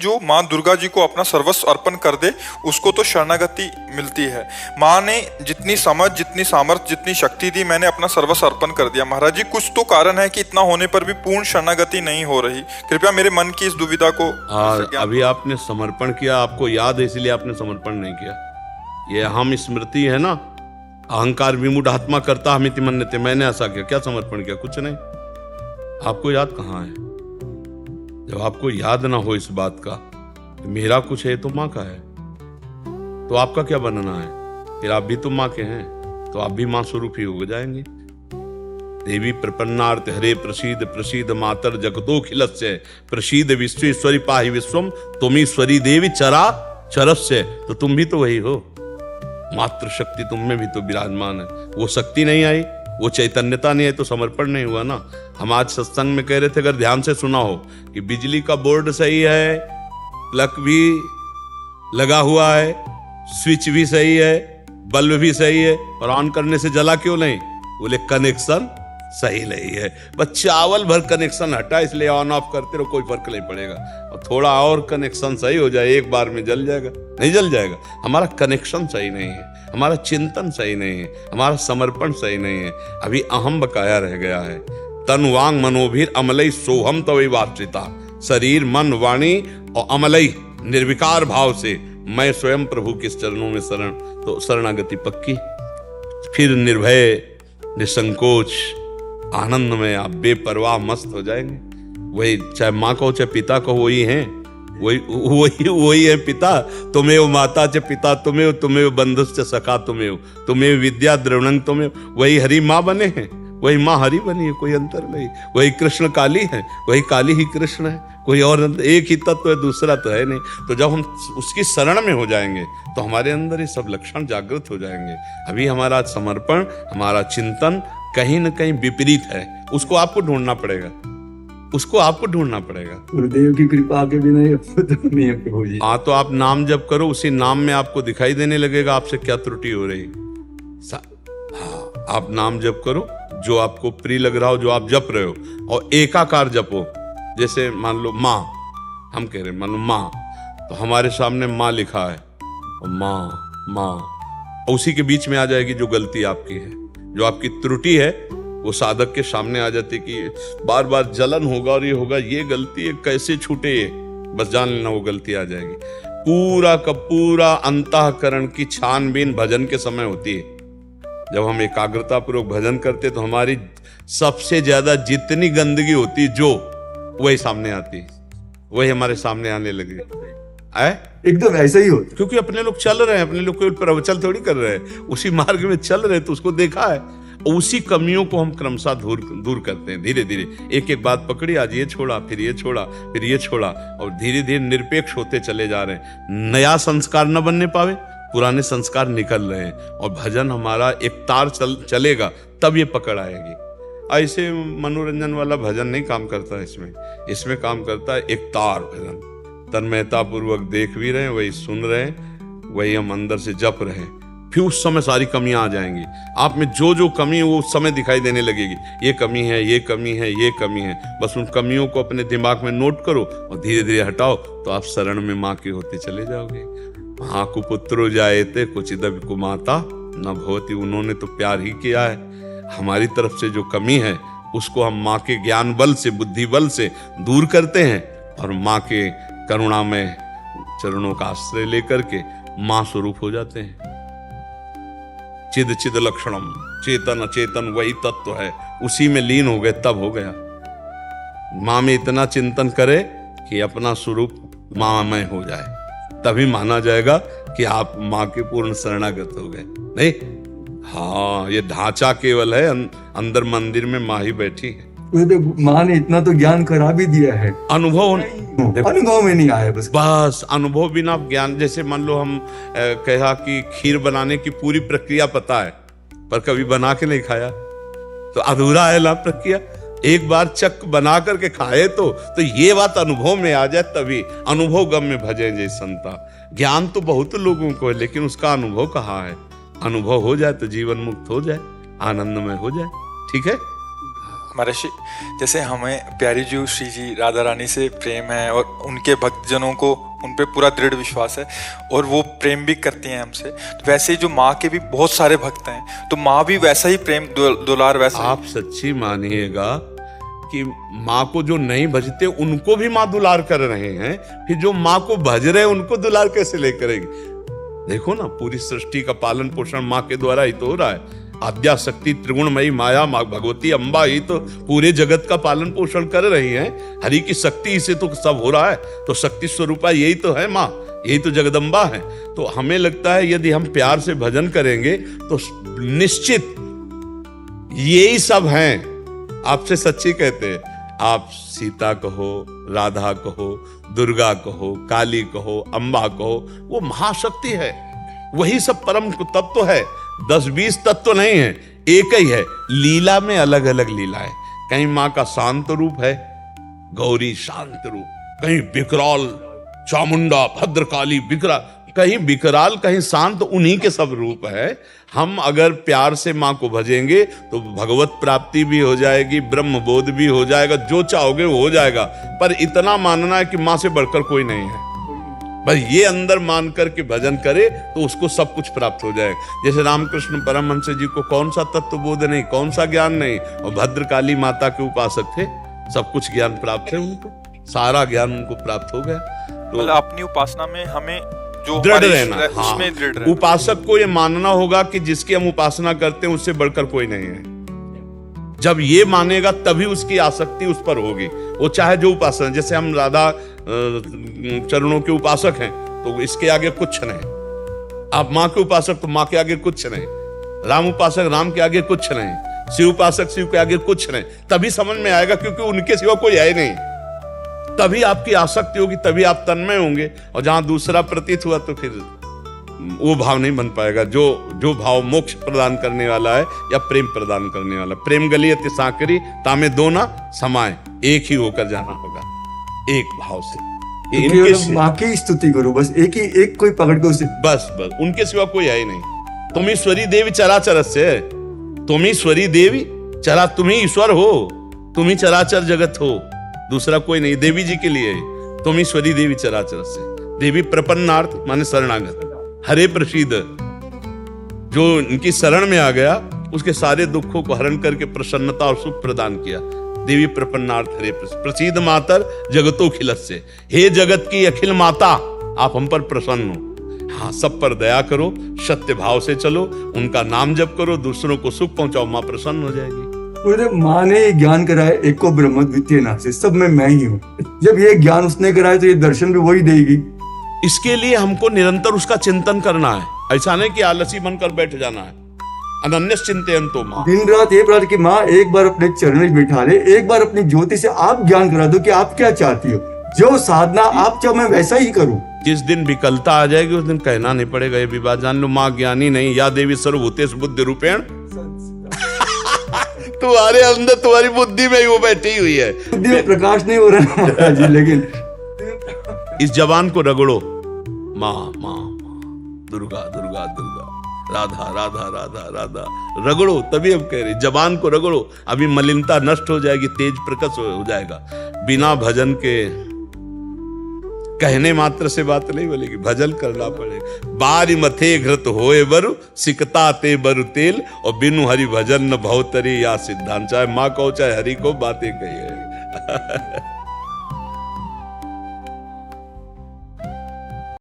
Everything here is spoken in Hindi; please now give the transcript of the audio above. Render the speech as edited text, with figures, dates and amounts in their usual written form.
जो माँ दुर्गा जी को अपना सर्वस्व अर्पण कर दे उसको तो शरणागति मिलती है। माँ ने जितनी समझ, जितनी सामर्थ्य, जितनी शक्ति दी, मैंने अपना सर्वस्व अर्पण कर दिया। महाराज जी, कुछ तो कारण है कि इतना होने पर भी पूर्ण शरणागति नहीं हो रही। कृपया मेरे मन की इस दुविधा को अभी आपने समर्पण किया, आपको याद है इसलिए आपने समर्पण नहीं किया। ये अहम स्मृति है ना, अहंकार विमूढ़ आत्मा करता हमिति मन्यते, मैंने ऐसा किया, क्या समर्पण किया? कुछ नहीं। आपको याद कहाँ है? जब आपको याद ना हो इस बात का कि मेरा कुछ है तो माँ का है, तो आपका क्या बनना है? फिर आप भी तो माँ के हैं, तो आप भी माँ स्वरूप ही हो जाएंगे। देवी प्रपन्नार्थ हरे प्रसीद प्रसीद मातर जगतोखिलस्य प्रसीद विश्वेश्वरी पाहि विश्वम तुमीश्वरी देवी चरा चरस्य। तो तुम भी तो वही हो, मातृ शक्ति तुम में भी तो विराजमान है। वो शक्ति नहीं आई, वो चैतन्यता नहीं है, तो समर्पण नहीं हुआ ना। हम आज सत्संग में कह रहे थे, अगर ध्यान से सुना हो, कि बिजली का बोर्ड सही है, प्लग भी लगा हुआ है, स्विच भी सही है, बल्ब भी सही है, और ऑन करने से जला क्यों नहीं? बोले कनेक्शन सही नहीं है। बस चावल भर कनेक्शन हटा, इसलिए ऑन ऑफ करते रहो, कोई फर्क नहीं पड़ेगा। और थोड़ा और कनेक्शन सही हो जाए, एक बार में जल जाएगा? नहीं जल जाएगा। हमारा कनेक्शन सही नहीं है, हमारा चिंतन सही नहीं है, हमारा समर्पण सही नहीं है। अभी अहम बकाया रह गया है। तन वांग मनोभीर अमलई सोहम तवै वाचिता, शरीर मन वाणी और अमलई निर्विकार भाव से मैं स्वयं प्रभु के चरणों में शरण, तो शरणागति पक्की। फिर निर्भय, निसंकोच, आनंद में आप बेपरवाह मस्त हो जाएंगे। वही, चाहे माँ को चाहे पिता को, वही हैं, वही है पिता। तुम्हें माता च पिता तुम्हें, तुम्हें बंधुश्च सखा तुम्हें, तुम्हें विद्या द्रवणंग तुम्हें। वही हरि माँ बने हैं, वही माँ हरि बनी है, कोई अंतर नहीं। वही कृष्ण काली है, वही काली ही कृष्ण है, कोई और एक ही तत्व है, दूसरा तो है नहीं। तो जब हम उसकी शरण में हो जाएंगे तो हमारे अंदर ये सब लक्षण जागृत हो जाएंगे। अभी हमारा समर्पण, हमारा चिंतन कहीं न कहीं विपरीत है। उसको आपको ढूंढना पड़ेगा, उसको आपको ढूंढना पड़ेगा। गुरुदेव की कृपा के बिना ये नहीं है प्रभु जी। हाँ, तो आप नाम जप करो, उसी नाम में आपको दिखाई देने लगेगा आपसे क्या त्रुटि हो रही। हाँ, आप नाम जप करो, जो आपको प्रिय लग रहा हो, जो आप जप रहे हो, और एकाकार जपो। जैसे मान लो माँ, हम कह रहे हैं मान लो माँ, तो हमारे सामने माँ लिखा है, और माँ माँ, उसी के बीच में आ जाएगी जो गलती आपकी है, जो आपकी त्रुटि है, वो साधक के सामने आ जाती कि बार बार जलन होगा और ये होगा, ये गलती है, कैसे छूटे ये, बस जान लेना वो गलती आ जाएगी। पूरा का पूरा अंतःकरण की छानबीन भजन के समय होती है। जब हम एकाग्रता पूर्वक भजन करते तो हमारी सबसे ज्यादा जितनी गंदगी होती जो, वही सामने आती, वही हमारे सामने आने लगी। एकदम ऐसा ही होता, क्योंकि अपने लोग चल रहे हैं, अपने लोग कोई प्रवचन थोड़ी कर रहे हैं, उसी मार्ग में चल रहे हैं, तो उसको देखा है। उसी कमियों को हम क्रमशः दूर करते हैं। धीरे धीरे एक एक बात पकड़ी, आज ये छोड़ा, फिर ये छोड़ा, फिर ये छोड़ा, और धीरे धीरे निरपेक्ष होते चले जा रहे हैं। नया संस्कार न बनने पावे, पुराने संस्कार निकल रहे हैं, और भजन हमारा एक तार चलेगा, तब ये पकड़ आएगी। ऐसे मनोरंजन वाला भजन नहीं काम करता इसमें काम करता है एक तार भजन। तन्मयता पूर्वक देख भी रहे हैं, वही सुन रहे हैं, वही हम अंदर से जप रहे हैं। फिर उस समय सारी कमियां आ जाएंगी आप में, जो जो कमी है वो उस समय दिखाई देने लगेगी। ये कमी है, ये कमी है, ये कमी है। बस उन कमियों को अपने दिमाग में नोट करो और धीरे धीरे हटाओ, तो आप शरण में माँ के होते चले जाओगे। हाँ, कुपुत्रो जायते क्वचिदपि कुमाता न भवति। उन्होंने तो प्यार ही किया है। हमारी तरफ से जो कमी है उसको हम माँ के ज्ञान बल से, बुद्धि बल से दूर करते हैं, और माँ के करुणा में चरणों का आश्रय लेकर के माँ स्वरूप हो जाते हैं। चिद चिद लक्षणम, चेतन अचेतन वही तत्व है, उसी में लीन हो गए, तब हो गया। माँ में इतना चिंतन करे कि अपना स्वरूप माँमय हो जाए, तभी माना जाएगा कि आप माँ के पूर्ण शरणागत हो गए। नहीं, हाँ, ये ढांचा केवल है, अंदर मंदिर में माँ ही बैठी है। माँ ने इतना तो ज्ञान करा भी दिया है, अनुभव में नहीं आया। बस अनुभव बिना ज्ञान। जैसे मान लो हम कहा कि खीर बनाने की पूरी प्रक्रिया पता है, पर कभी बना के नहीं खाया, तो अधूरा है ना प्रक्रिया। एक बार चक बना करके खाए तो ये बात अनुभव में आ जाए, तभी अनुभव गम में भजे जय संता। ज्ञान तो बहुत लोगों को है, लेकिन उसका अनुभव कहाँ है? अनुभव हो जाए तो जीवन मुक्त हो जाए, आनंदमय हो जाए। ठीक है, महर्षि, जैसे हमें प्यारी जी श्री जी राधा रानी से प्रेम है और उनके भक्तजनों को उन पे पूरा दृढ़ विश्वास है और वो प्रेम भी करती हैं हमसे, तो वैसे ही जो माँ के भी बहुत सारे भक्त हैं, तो माँ भी वैसा ही प्रेम दुलार वैसा आप सच्ची मानिएगा कि माँ को जो नहीं भजते उनको भी माँ दुलार कर रहे हैं, फिर जो माँ को भज रहे हैं उनको दुलार कैसे ले करेगी? देखो ना, पूरी सृष्टि का पालन पोषण माँ के द्वारा ही तो हो रहा है। आद्या शक्ति त्रिगुणमयी माया माँ भगवती अम्बा ही तो पूरे जगत का पालन पोषण कर रही हैं। हरि की शक्ति से तो सब हो रहा है, तो शक्ति स्वरूपा यही तो है माँ, यही तो जगदम्बा है। तो हमें लगता है यदि हम प्यार से भजन करेंगे तो निश्चित यही सब हैं। आपसे सच्ची कहते हैं, आप सीता कहो, राधा कहो, दुर्गा कहो, काली कहो, अम्बा कहो, वो महाशक्ति है, वही सब परम तत्व है। 10-20 तत्व नहीं है, एक ही है। लीला में अलग अलग लीला है। कहीं माँ का शांत रूप है, गौरी शांत रूप, कहीं विकराल चामुंडा भद्रकाली विकराल, कहीं विकराल कहीं शांत, उन्हीं के सब रूप है। हम अगर प्यार से माँ को भजेंगे तो भगवत प्राप्ति भी हो जाएगी, ब्रह्म बोध भी हो जाएगा, जो चाहोगे वो हो जाएगा। पर इतना मानना है कि माँ से बढ़कर कोई नहीं है, बस ये अंदर मान कर के भजन करे तो उसको सब कुछ प्राप्त हो जाएगा। जैसे रामकृष्ण परमहंस जी को कौन सा तत्व बोध नहीं, कौन सा ज्ञान नहीं, और भद्रकाली माता के उपासक थे, सब कुछ ज्ञान प्राप्त है उनको, सारा ज्ञान उनको प्राप्त हो गया। तो मतलब अपनी उपासना में हमें जो दृढ़ रहना, उसमें दृढ़ रहना। उपासक को ये मानना होगा कि जिसकी हम उपासना करते हैं उससे बढ़कर कोई नहीं है। जब ये मानेगा तभी उसकी आसक्ति उस पर होगी, वो चाहे जो उपासना। जैसे हम राधा चरणों के उपासक हैं तो इसके आगे कुछ नहीं, आप माँ के उपासक तो माँ के आगे कुछ नहीं, राम उपासक राम के आगे कुछ नहीं, शिव उपासक शिव के आगे कुछ नहीं। तभी समझ में आएगा, क्योंकि उनके सिवा कोई है नहीं। तभी आपकी आसक्ति होगी, तभी आप तन्मय होंगे। और जहां दूसरा प्रतीत हुआ तो फिर वो भाव नहीं बन पाएगा, जो भाव मोक्ष प्रदान करने वाला है या प्रेम प्रदान करने वाला। प्रेम गलियत साकरी तामे दो ना समाए, एक ही होकर जाना होगा, एक भाव से। केवल माँ की स्तुति करो, बस एक कोई पकड़ के उसे, बस उनके सिवा कोई है ही नहीं। तुम ईश्वरी देवी चराचर से, तुम ईश्वरी देवी चरा, तुम ही ईश्वर हो, तुम ही चराचर जगत हो, दूसरा कोई नहीं। देवी जी के लिए तुम ईश्वरी देवी चराचर से। देवी प्रपन्नार्थ माने शरणागत, हरे प्रसीद, जो इनकी शरण में आ गया उसके सारे दुखों को हरण करके प्रसन्नता और सुख प्रदान किया। देवी प्रपन्नार्थ हरे प्रसीद मातर जगतो खिलस्य, हे जगत की अखिल माता आप हम पर प्रसन्न हो। हाँ, सब पर दया करो, सत्य भाव से चलो, उनका नाम जप करो, दूसरों को सुख पहुंचाओ, माँ प्रसन्न हो जाएगी। माँ ने ज्ञान कराया, एक को ब्रह्म द्वितीय नास्ति, सब में मैं ही हूँ। जब ये ज्ञान उसने कराया तो ये दर्शन भी वही देगी। इसके लिए हमको निरंतर उसका चिंतन करना है, ऐसा नहीं कि आलसी बनकर बैठ जाना है। अनन्य चिंतयन्तो माँ, दिन रात ये प्रार्थना कि माँ एक बार अपने चरण में बैठा ले, एक बार अपनी ज्योति से आप ज्ञान करा दो कि आप क्या चाहती हो, जो साधना आप चाहो मैं वैसा ही करूं। जिस दिन विकलता आ जाएगी उस दिन कहना नहीं पड़ेगा ये भी बात जान लो, माँ ज्ञानी नहीं, या देवी सर्वभूतेषु बुद्धि रूपेण तुम्हारे अंदर, तुम्हारी बुद्धि में ही वो बैठी हुई है। बुद्धि में प्रकाश नहीं हो रहा जी, लेकिन इस जबान को रगड़ो, माँ माँ दुर्गा दुर्गा दुर्गा, राधा राधा राधा राधा, रगड़ो, तभी हम कह रहे जबान को रगड़ो। अभी मलिनता नष्ट हो जाएगी, तेज प्रकट हो जाएगा। बिना भजन के कहने मात्र से बात नहीं बोलेगी, भजन करना पड़ेगा। बारी मथे घृत होए बरु सिकता ते बरु तेल, और बिनु हरि भजन न भवतरी या सिद्धांत। चाहे माँ को चाहे हरि को बातें कही है।